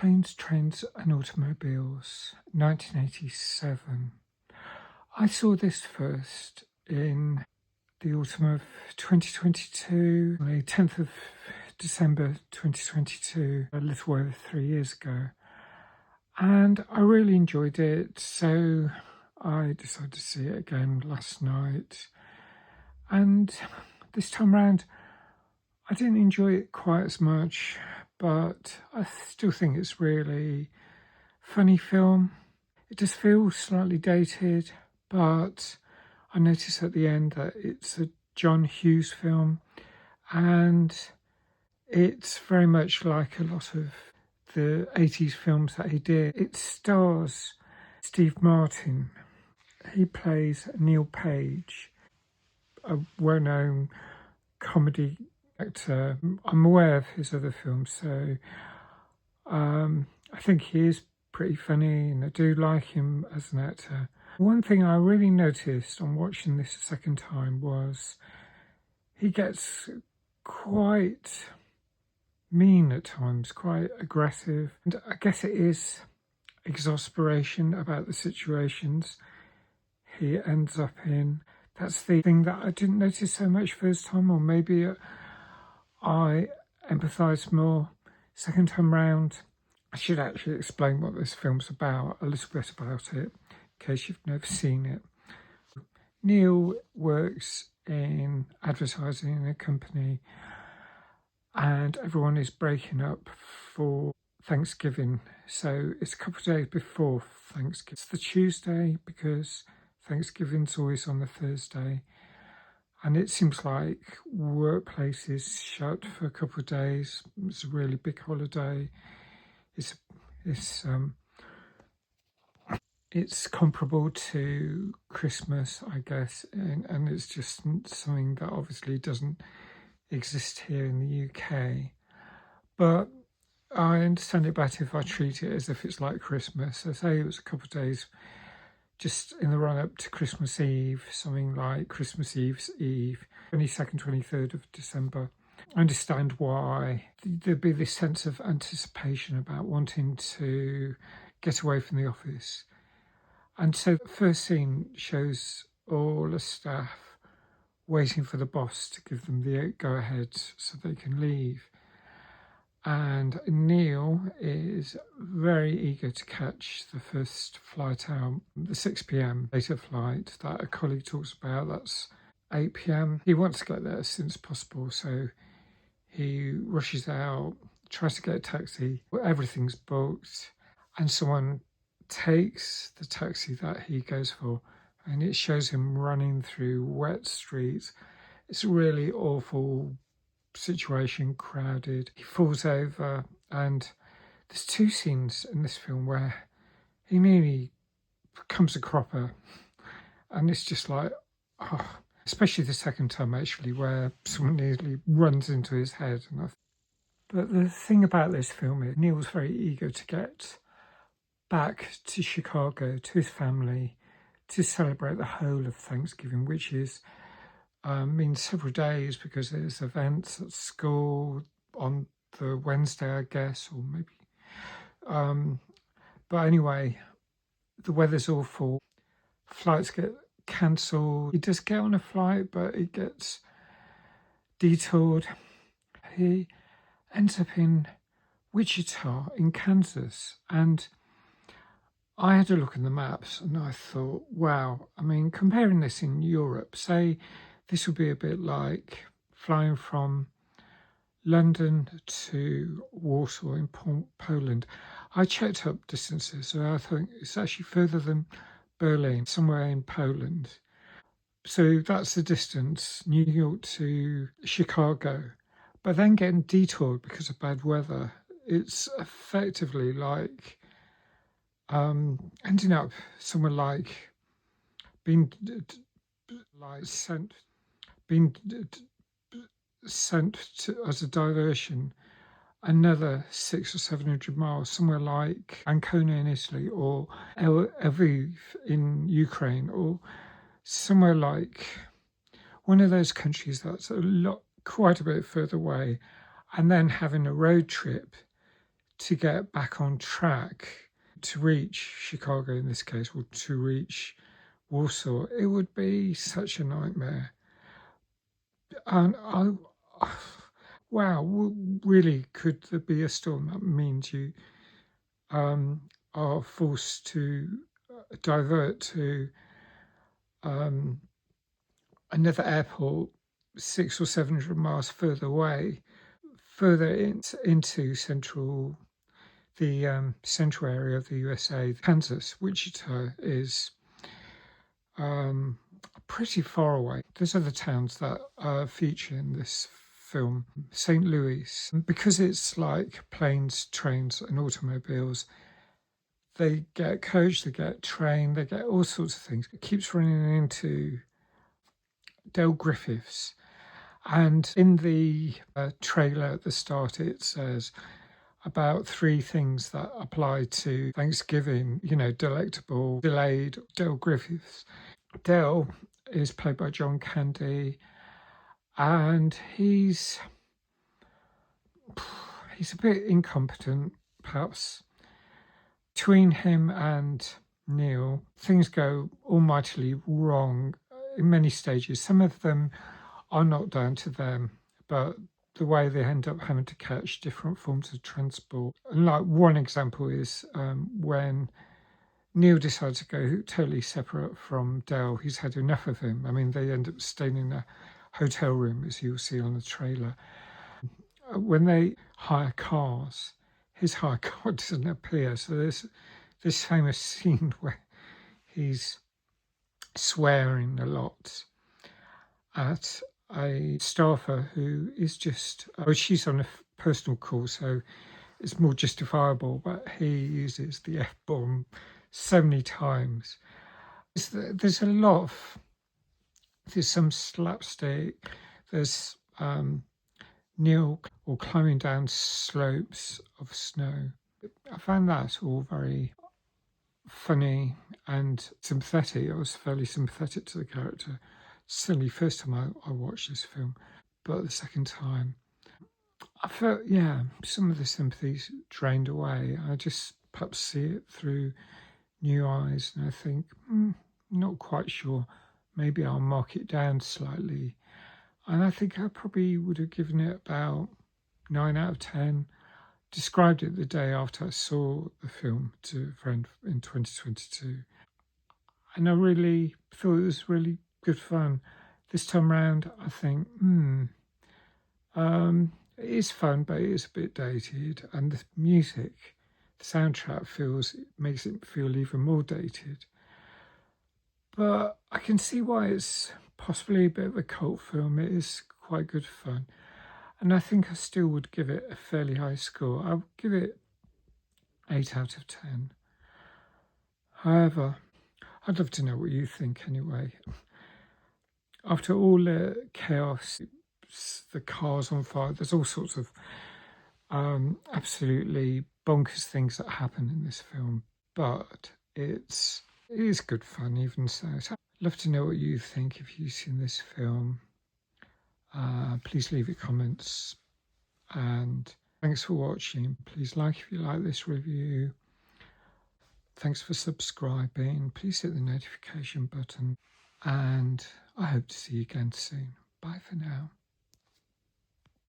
Planes, Trains and Automobiles, 1987. I saw this first in the autumn of 2022, on the 10th of December 2022, a little over 3 years ago. And I really enjoyed it, so I decided to see it again last night. And this time round, I didn't enjoy it quite as much, but I still think it's really funny film. It does feel slightly dated, but I noticed at the end that it's a John Hughes film, and it's very much like a lot of the 80s films that he did. It stars Steve Martin. He plays Neil Page, a well-known comedy actor. I'm aware of his other films, so I think he is pretty funny and I do like him as an actor. One thing I really noticed on watching this a second time was he gets quite mean at times, quite aggressive. And I guess it is exasperation about the situations he ends up in. That's the thing that I didn't notice so much first time, or maybe I empathised more second time round. I should actually explain what this film's about, a little bit about it, in case you've never seen it. Neil works in advertising in a company, and everyone is breaking up for Thanksgiving. So it's a couple of days before Thanksgiving. It's the Tuesday because Thanksgiving's always on the Thursday. And it seems like workplaces shut for a couple of days. It's a really big holiday. It's comparable to Christmas, I guess, and it's just something that obviously doesn't exist here in the UK. But I understand it better if I treat it as if it's like Christmas. I say it was a couple of days just in the run-up to Christmas Eve, something like Christmas Eve's Eve, 22nd, 23rd of December. I understand why there'd be this sense of anticipation about wanting to get away from the office. And so the first scene shows all the staff waiting for the boss to give them the go-ahead so they can leave. And Neil is very eager to catch the first flight out, the 6 p.m. later flight that a colleague talks about. That's 8 p.m. He wants to get there as soon as possible, so he rushes out, tries to get a taxi. Everything's booked, and someone takes the taxi that he goes for, and it shows him running through wet streets. It's a really awful situation, crowded. He falls over, and there's two scenes in this film where he nearly becomes a cropper, and it's just like, oh, especially the second time actually, where someone nearly runs into his head. But the thing about this film is Neil's very eager to get back to Chicago, to his family, to celebrate the whole of Thanksgiving, which is means several days because there's events at school on the Wednesday, I guess, or maybe. But anyway, the weather's awful. Flights get cancelled. He does get on a flight, but it gets detoured. He ends up in Wichita in Kansas, and I had a look in the maps and I thought, wow, I mean, comparing this in Europe, say this would be a bit like flying from London to Warsaw in Poland. I checked up distances, so I think it's actually further than Berlin, somewhere in Poland. So that's the distance, New York to Chicago. But then getting detoured because of bad weather, it's effectively like ending up somewhere like being sent to, as a diversion, another 600 or 700 miles, somewhere like Ancona in Italy, or Lviv in Ukraine, or somewhere like one of those countries that's quite a bit further away, and then having a road trip to get back on track, to reach Chicago in this case, or to reach Warsaw, it would be such a nightmare. And wow, really, could there be a storm that means you are forced to divert to another airport 600 or 700 miles further away, further into the central area of the USA. Kansas, Wichita is pretty far away. There's other towns that feature in this film. St. Louis, because it's like planes, trains and automobiles, they get coach, they get train, they get all sorts of things. It keeps running into Dale Griffiths. And in the trailer at the start, it says about 3 things that apply to Thanksgiving, delectable, delayed Dale Griffiths. Dale is played by John Candy, and he's a bit incompetent, perhaps. Between him and Neil, things go almightily wrong in many stages. Some of them are not down to them, but the way they end up having to catch different forms of transport. And like one example is when Neil decides to go totally separate from Dale. He's had enough of him. I mean, they end up staying in a hotel room, as you'll see on the trailer. When they hire cars, his hire car doesn't appear. So there's this famous scene where he's swearing a lot at a staffer who is just, she's on a personal call, so it's more justifiable, but he uses the F-bomb so many times. There's some slapstick, there's Neil or climbing down slopes of snow. I found that all very funny and sympathetic. I was fairly sympathetic to the character. Certainly first time I watched this film, but the second time I felt, some of the sympathy's drained away. I just perhaps see it through new eyes, and I think, not quite sure. Maybe I'll mark it down slightly. And I think I probably would have given it about 9 out of 10. Described it the day after I saw the film to a friend in 2022. And I really thought it was really good fun. This time round, I think, it is fun, but it is a bit dated. And the music, the soundtrack makes it feel even more dated. But I can see why it's possibly a bit of a cult film. It is quite good fun. And I think I still would give it a fairly high score. I would give it 8 out of 10. However, I'd love to know what you think anyway. After all the chaos, the cars on fire, there's all sorts of absolutely bonkers things that happen in this film. But it is good fun even so. So I'd love to know what you think if you've seen this film. Please leave your comments, and thanks for watching. Please like if you like this review. Thanks for subscribing. Please hit the notification button, and I hope to see you again soon. Bye for now.